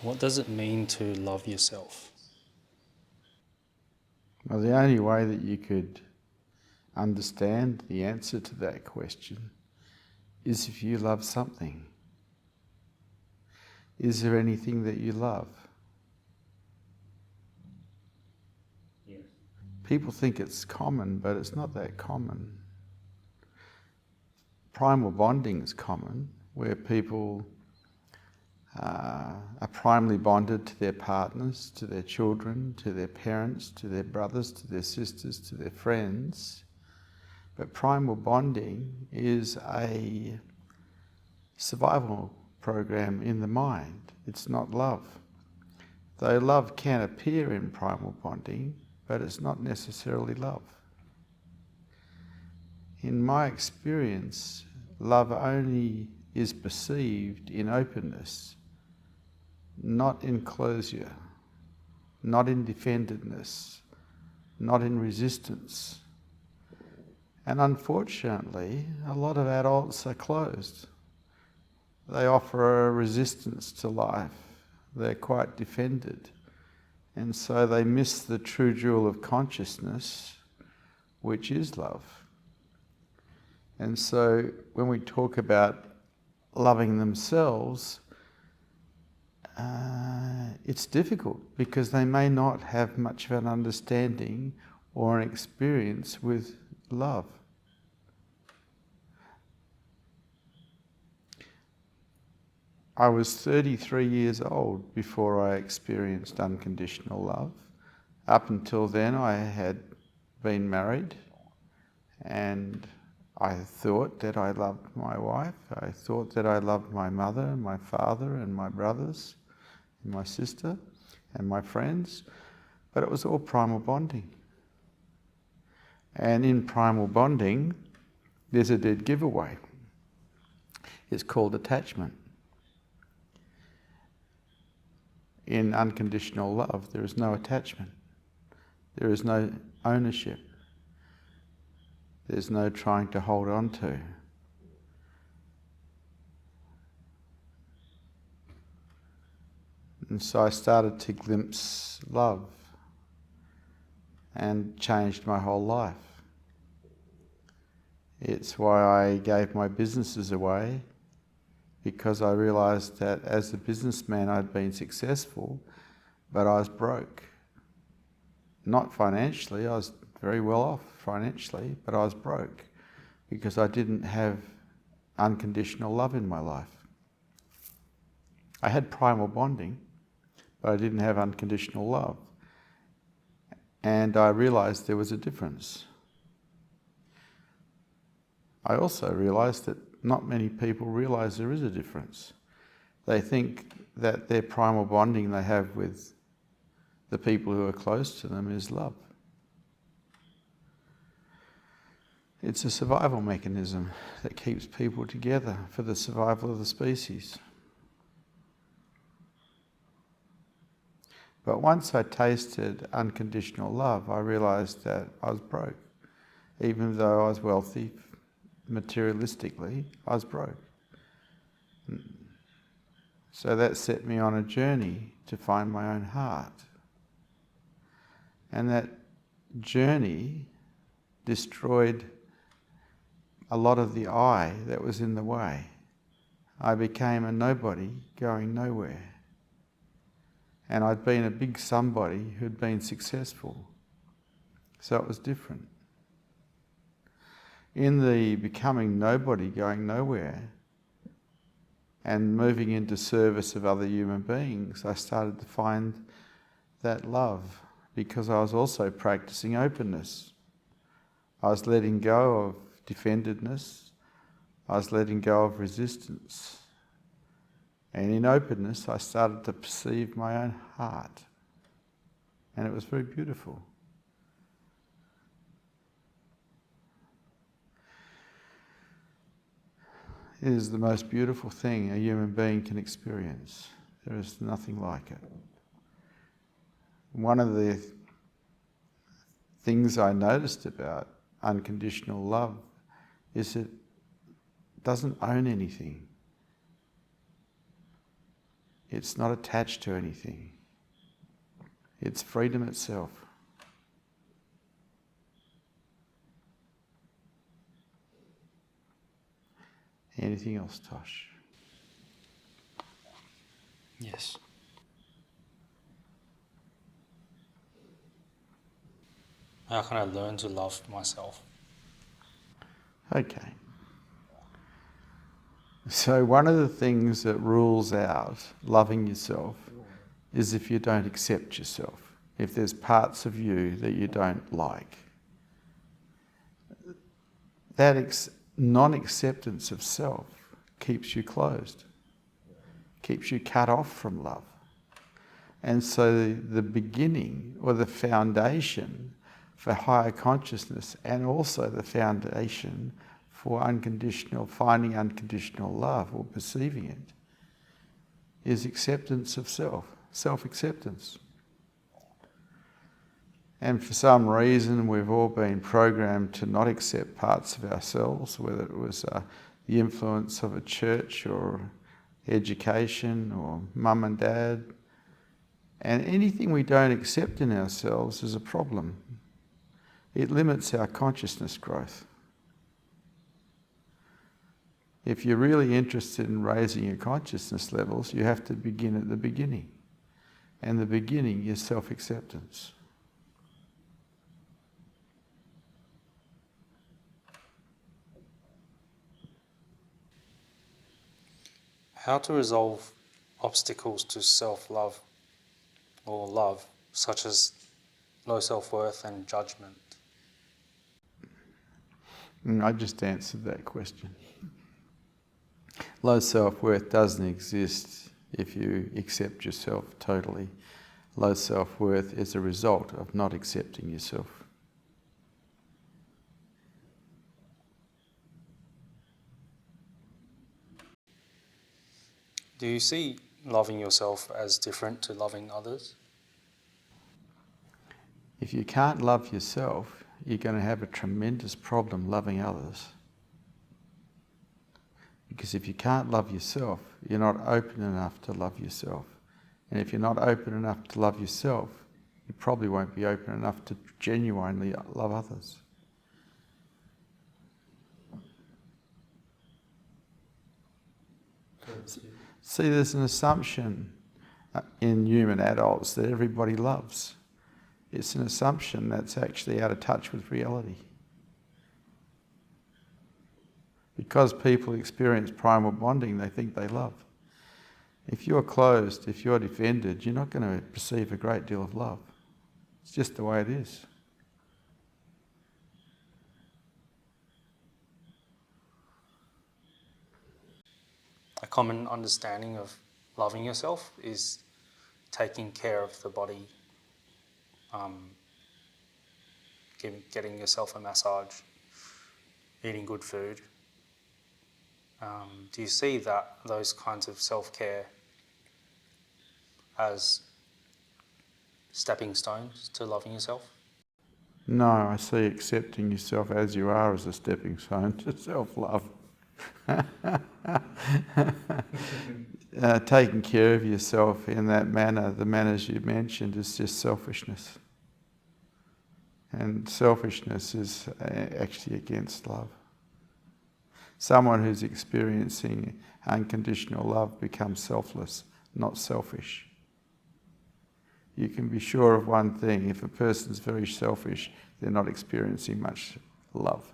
What does it mean to love yourself? Well, the only way that you could understand the answer to that question is if you love something. Is there anything that you love? Yes. People think it's common, but it's not that common. Primal bonding is common, where people are primarily bonded to their partners, to their children, to their parents, to their brothers, to their sisters, to their friends. But primal bonding is a survival program in the mind. It's not love. Though love can appear in primal bonding, but it's not necessarily love. In my experience, love only is perceived in openness, not in closure, not in defendedness, not in resistance. And unfortunately, a lot of adults are closed. They offer a resistance to life. They're quite defended. And so they miss the true jewel of consciousness, which is love. And so when we talk about loving themselves, it's difficult because they may not have much of an understanding or an experience with love. I was 33 years old before I experienced unconditional love. Up until then, I had been married, and I thought that I loved my wife. I thought that I loved my mother and my father and my brothers and my sister and my friends, but it was all primal bonding. And in primal bonding, there's a dead giveaway. It's called attachment. In unconditional love, there is no attachment. There is no ownership. There's no trying to hold on to. And so I started to glimpse love and changed my whole life. It's why I gave my businesses away, because I realised that as a businessman I'd been successful, but I was broke. Not financially, I was very well off financially, but I was broke because I didn't have unconditional love in my life. I had primal bonding, but I didn't have unconditional love. And I realised there was a difference. I also realised that not many people realise there is a difference. They think that their primal bonding they have with the people who are close to them is love. It's a survival mechanism that keeps people together for the survival of the species. But once I tasted unconditional love, I realised that I was broke. Even though I was wealthy, materialistically, I was broke. So that set me on a journey to find my own heart. And that journey destroyed a lot of the I that was in the way. I became a nobody going nowhere. And I'd been a big somebody who'd been successful. So it was different. In the becoming nobody going nowhere and moving into service of other human beings, I started to find that love, because I was also practicing openness. I was letting go of defendedness. I was letting go of resistance. And in openness, I started to perceive my own heart. And it was very beautiful. It is the most beautiful thing a human being can experience. There is nothing like it. One of the things I noticed about unconditional love is it doesn't own anything. It's not attached to anything. It's freedom itself. Anything else, Tosh? Yes. How can I learn to love myself? Okay. So one of the things that rules out loving yourself is if you don't accept yourself. If there's parts of you that you don't like. That non-acceptance of self keeps you closed, keeps you cut off from love. And so the beginning or the foundation for higher consciousness, and also the foundation for finding unconditional love or perceiving it, is acceptance of self, self-acceptance. And for some reason we've all been programmed to not accept parts of ourselves, whether it was the influence of a church or education or mum and dad. And anything we don't accept in ourselves is a problem. It limits our consciousness growth. If you're really interested in raising your consciousness levels, you have to begin at the beginning. And the beginning is self-acceptance. How to resolve obstacles to self-love or love, such as low self-worth and judgment? I just answered that question. Low self-worth doesn't exist if you accept yourself totally. Low self-worth is a result of not accepting yourself. Do you see loving yourself as different to loving others? If you can't love yourself, you're going to have a tremendous problem loving others. Because if you can't love yourself, you're not open enough to love yourself. And if you're not open enough to love yourself, you probably won't be open enough to genuinely love others. See, there's an assumption in human adults that everybody loves. It's an assumption that's actually out of touch with reality. Because people experience primal bonding, they think they love. If you're closed, if you're defended, you're not going to perceive a great deal of love. It's just the way it is. A common understanding of loving yourself is taking care of the body, getting yourself a massage, eating good food. Do you see those kinds of self-care as stepping stones to loving yourself? No, I see accepting yourself as you are as a stepping stone to self-love. Taking care of yourself in that manner, the manners you mentioned, is just selfishness. And selfishness is actually against love. Someone who's experiencing unconditional love becomes selfless, not selfish. You can be sure of one thing: if a person's very selfish, they're not experiencing much love.